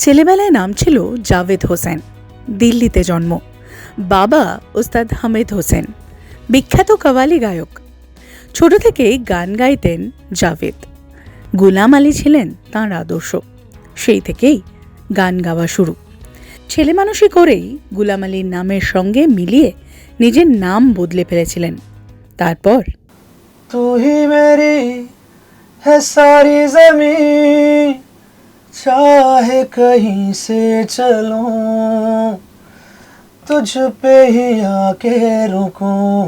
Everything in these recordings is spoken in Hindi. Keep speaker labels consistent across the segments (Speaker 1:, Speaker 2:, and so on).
Speaker 1: ছেলেবেলায় নাম ছিল জাভেদ হোসেন। দিল্লিতে জন্ম। বাবা ওস্তাদ হামিদ হোসেন, বিখ্যাত কাওয়ালি গায়ক। ছোট থেকেই গান গাইতেন জাভেদ। গুলাম আলী ছিলেন তাঁর আদর্শ। সেই থেকেই গান গাওয়া শুরু। ছেলে মানুষই করেই গুলাম আলীর নামের সঙ্গে মিলিয়ে নিজের নাম বদলে ফেলেছিলেন। তারপর
Speaker 2: तू ही मेरी है सारी ज़मीं, चाहे कहीं से चलूं, तुझ पे ही आके रुकूं,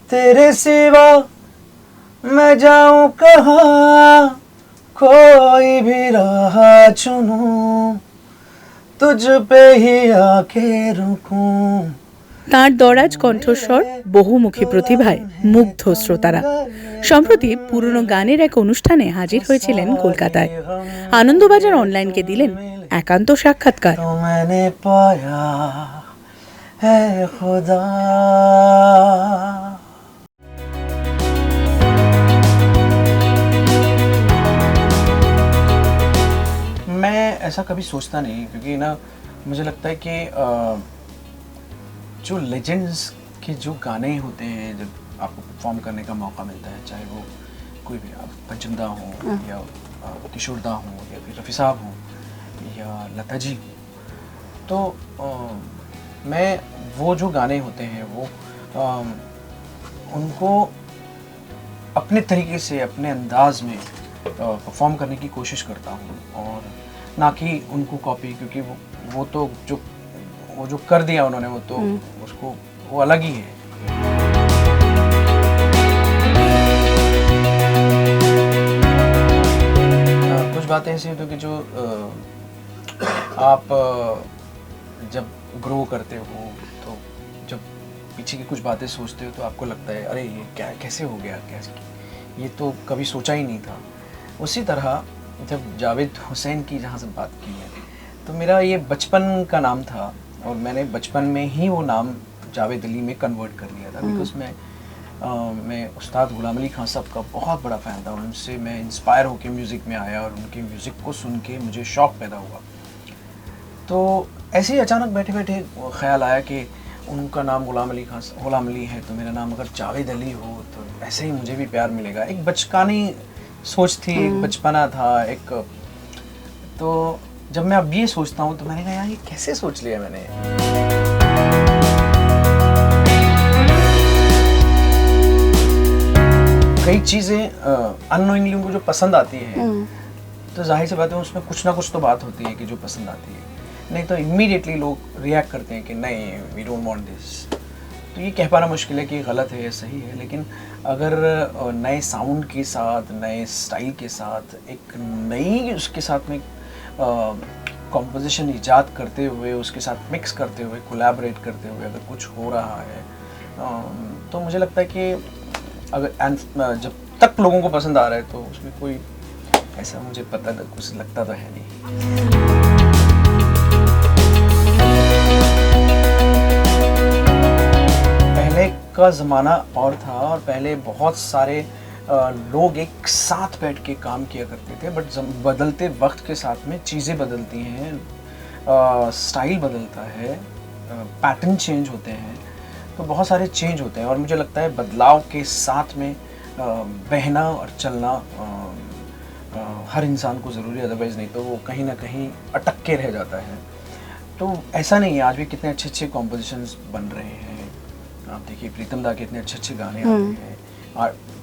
Speaker 2: तेरे सिवा मैं जाऊं कहाँ, कोई भी राह चुनूं, तुझ पे ही आके रुकूं।
Speaker 1: তাঁর দরাজ কণ্ঠস্বর, বহুমুখী প্রতিভায় মুগ্ধ শ্রোতারা। সম্প্রতি পুরনো গানের এক অনুষ্ঠানে হাজির হয়েছিলেন কলকাতায়। আনন্দবাজার অনলাইনকে দিলেন একান্ত সাক্ষাৎকার।
Speaker 2: तो मैंने पाया है खुदा। मैं ऐसा कभी सोचता नहीं, क्योंकि ना मुझे लगता है कि जो लेजेंड्स के जो गाने होते हैं, जब आपको परफॉर्म करने का मौका मिलता है, चाहे वो कोई भी पंचम दा हो या किशोर दा हो या फिर रफ़ी साहब हो या लता जी हो, तो मैं वो जो गाने होते हैं वो उनको अपने तरीके से, अपने अंदाज में परफॉर्म करने की कोशिश करता हूँ, और ना कि उनको कॉपी, क्योंकि वो तो जो कर दिया उन्होंने, वो तो उसको वो अलग ही है। कुछ बातें ऐसी होती हैं कि जो आप जब ग्रो करते हो, तो जब पीछे की कुछ बातें सोचते हो तो आपको लगता है अरे ये क्या, कैसे हो गया, कैसे, ये तो कभी सोचा ही नहीं था। उसी तरह जब जावेद हुसैन की जहाँ से बात की है, तो मेरा ये बचपन का नाम था, और मैंने बचपन में ही वो नाम जावेद अली में कन्वर्ट कर लिया था, बिकॉज मैं उस्ताद गुलाम अली खान साहब का बहुत बड़ा फ़ैन था। उनसे मैं इंस्पायर होकर म्यूज़िक में आया, और उनके म्यूज़िक को सुन के मुझे शौक़ पैदा हुआ। तो ऐसे ही अचानक बैठे बैठे ख्याल आया कि उनका नाम गुलाम अली है, तो मेरा नाम अगर जावेद अली हो तो ऐसे ही मुझे भी प्यार मिलेगा। एक बचकानी सोच थी, एक बचपना था एक। तो जब मैं अब ये सोचता हूँ तो मैंने कहा यार ये कैसे सोच लिया मैंने। कई चीज़ें अननोइंगली उनको जो पसंद आती हैं, तो जाहिर सी बात है उसमें कुछ ना कुछ तो बात होती है कि जो पसंद आती है, नहीं तो इमीडिएटली लोग रिएक्ट करते हैं कि नहीं, वी डोंट वांट दिस। तो ये कह पाना मुश्किल है कि गलत है या सही है, लेकिन अगर नए साउंड के साथ, नए स्टाइल के साथ, एक नई उसके साथ में कॉम्पोजिशन ईजाद करते हुए, उसके साथ मिक्स करते हुए, कोलैबोरेट करते हुए अगर कुछ हो रहा है, तो मुझे लगता है कि अगर जब तक लोगों को पसंद आ रहा है तो उसमें कोई ऐसा मुझे पता कुछ लगता तो है नहीं। पहले का ज़माना और था, और पहले बहुत सारे लोग एक साथ बैठ के काम किया करते थे, बट बदलते वक्त के साथ में चीज़ें बदलती हैं, स्टाइल बदलता है, पैटर्न चेंज होते हैं, तो बहुत सारे चेंज होते हैं। और मुझे लगता है बदलाव के साथ में बहना और चलना हर इंसान को ज़रूरी है, अदरवाइज़ नहीं तो वो कहीं ना कहीं अटक के रह जाता है। तो ऐसा नहीं है, आज भी कितने अच्छे अच्छे कॉम्पोजिशंस बन रहे हैं। आप देखिए प्रीतम दा के इतने अच्छे अच्छे गाने आते हैं,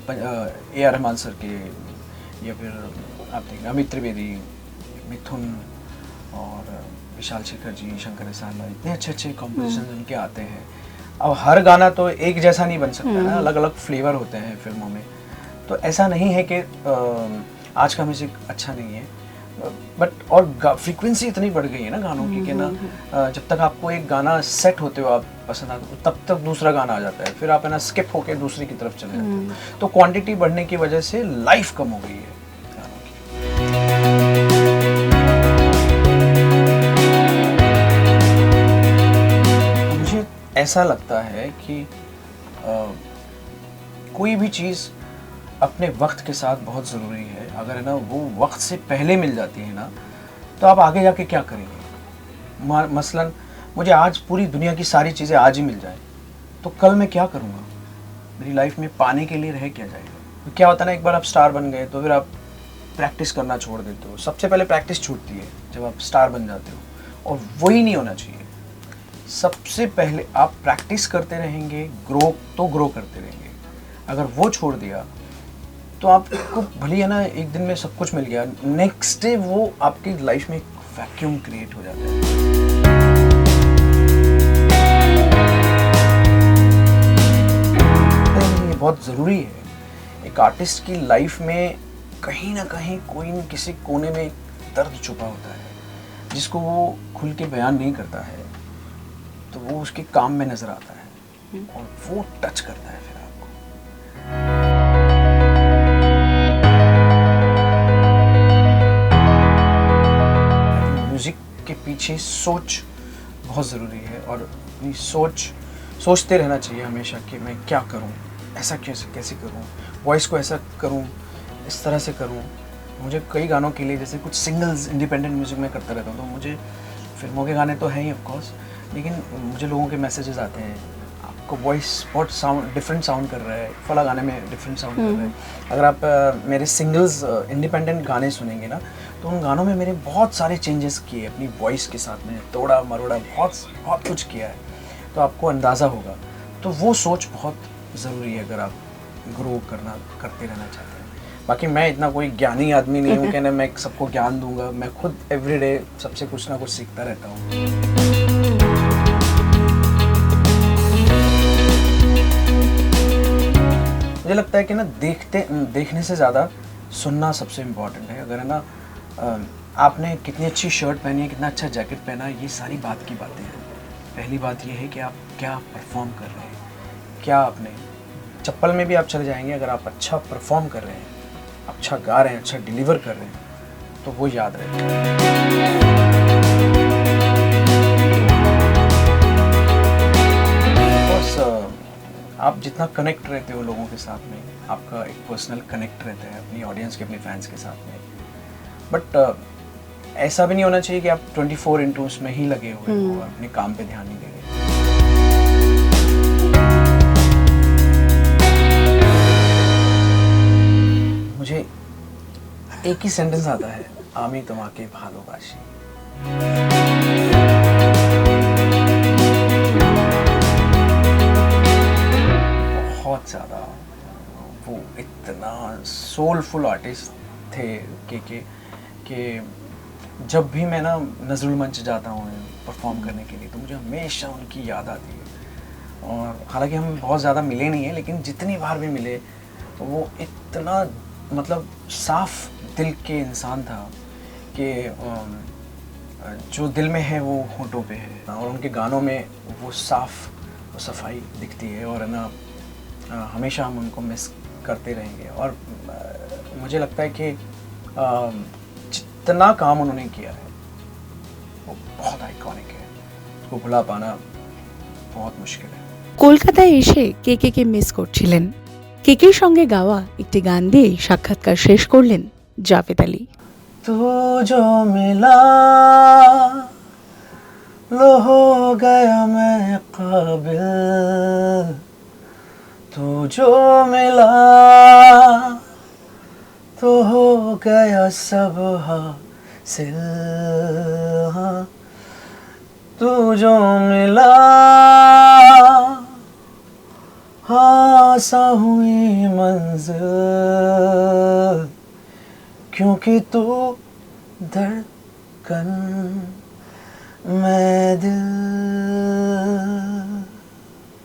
Speaker 2: A.R. रहमान सर के, या फिर आप देखिए अमित त्रिवेदी, मिथुन और विशाल शेखर जी, शंकर एहसान, इतने अच्छे अच्छे कॉम्पोजिशन उनके आते हैं। अब हर गाना तो एक जैसा नहीं बन सकता ना, अलग अलग फ्लेवर होते हैं फिल्मों में। तो ऐसा नहीं है कि आज का म्यूज़िक अच्छा नहीं है, बट और फ्रीक्वेंसी इतनी बढ़ गई है ना गानों की कि ना जब तक आपको एक गाना सेट होते हो, आप पसंद आता है, तब तक दूसरा गाना आ जाता है, फिर आप है ना स्किप होके दूसरी की तरफ चले जाते हो। तो क्वांटिटी बढ़ने की वजह से लाइफ कम हो गई है गानों की। मुझे ऐसा लगता है कि कोई भी चीज़ अपने वक्त के साथ बहुत ज़रूरी है। अगर है ना वो वक्त से पहले मिल जाती है ना, तो आप आगे जाके क्या करेंगे? मसलन मुझे आज पूरी दुनिया की सारी चीज़ें आज ही मिल जाए, तो कल मैं क्या करूँगा? मेरी लाइफ में पाने के लिए रह क्या जाएगा? तो क्या होता है ना, एक बार आप स्टार बन गए तो फिर आप प्रैक्टिस करना छोड़ देते हो। सबसे पहले प्रैक्टिस छूटती है जब आप स्टार बन जाते हो, और वही नहीं होना चाहिए। सबसे पहले आप प्रैक्टिस करते रहेंगे, ग्रो करते रहेंगे। अगर वो छोड़ दिया तो आपको भले है ना एक दिन में सब कुछ मिल गया, नेक्स्ट डे वो आपकी लाइफ में एक वैक्यूम क्रिएट हो जाता है। ये बहुत ज़रूरी है। एक आर्टिस्ट की लाइफ में कहीं ना कहीं कोई न किसी कोने में दर्द छुपा होता है, जिसको वो खुल के बयान नहीं करता है, तो वो उसके काम में नज़र आता है और वो टच करता है फिर आपको। म्यूज़िक के पीछे सोच बहुत ज़रूरी है, और अपनी सोचते रहना चाहिए हमेशा कि मैं क्या करूं, ऐसा कैसे करूं, वॉइस को ऐसा करूं, इस तरह से करूं। मुझे कई गानों के लिए, जैसे कुछ सिंगल्स इंडिपेंडेंट म्यूज़िक में करता रहता हूं, तो मुझे फिल्मों के गाने तो हैं ही ऑफ कोर्स, लेकिन मुझे लोगों के मैसेजेस आते हैं, आपको वॉइस बहुत डिफरेंट साउंड कर रहा है, फला गाने में डिफरेंट साउंड कर रहा है। अगर आप मेरे सिंगल्स इंडिपेंडेंट गाने सुनेंगे ना, तो उन गानों में मैंने बहुत सारे चेंजेस किए अपनी वॉइस के साथ में, तोड़ा मरोड़ा बहुत कुछ किया है, तो आपको अंदाज़ा होगा। तो वो सोच बहुत ज़रूरी है अगर आप ग्रो करते रहना चाहते हैं। बाकी मैं इतना कोई ज्ञानी आदमी नहीं हूँ कि ना मैं सबको ज्ञान दूंगा। मैं खुद एवरीडे सबसे कुछ ना कुछ सीखता रहता हूँ। मुझे लगता है कि ना देखने से ज़्यादा सुनना सबसे इम्पोर्टेंट है। अगर है ना आपने कितनी अच्छी शर्ट पहनी है, कितना अच्छा जैकेट पहना है, ये सारी बात की बातें हैं। पहली बात ये है कि आप क्या परफॉर्म कर रहे हैं, क्या आपने चप्पल में भी आप चले जाएंगे, अगर आप अच्छा परफॉर्म कर रहे हैं, अच्छा गा रहे हैं, अच्छा डिलीवर कर रहे हैं, तो वो याद रहेगा। बस आप जितना कनेक्ट रहते हो लोगों के साथ में, आपका एक पर्सनल कनेक्ट रहता है अपनी ऑडियंस के, अपने फैंस के साथ में। बट ऐसा भी नहीं होना चाहिए कि आप 24/2 उसमें ही लगे हुए हो और अपने काम पे ध्यान नहीं दे रहे। मुझे एक ही सेंटेंस आता है, आमी तुम्हाके भालोबाशी। बहुत ज़्यादा वो इतना सोलफुल आर्टिस्ट थे कि जब भी मैं ना नज़रुल मंच जाता हूँ परफॉर्म करने के लिए, तो मुझे हमेशा उनकी याद आती है। और हालांकि हम बहुत ज़्यादा मिले नहीं हैं, लेकिन जितनी बार भी मिले तो वो इतना मतलब साफ दिल के इंसान था कि जो दिल में है वो होंठों पे है, और उनके गानों में वो साफ वो सफाई दिखती है। और है ना हमेशा हम उनको मिस करते रहेंगे। और मुझे लगता है कि जितना काम उन्होंने किया है वो बहुत आइकॉनिक है, उसको भुला पाना बहुत मुश्किल है।
Speaker 1: কলকাতায় এসে কে মিস করছিলেন। কেকের সঙ্গে গাওয়া একটি গান দিয়ে সাক্ষাৎকার শেষ করলেন জাভেদ আলী।
Speaker 2: तू जो मिला लो हो गया मैं काबिल, तू जो मिला तो हो गया सब हासिल, तू जो मिला आसा हुई मंजिल, क्योंकि तू धड़कन मैं दिल।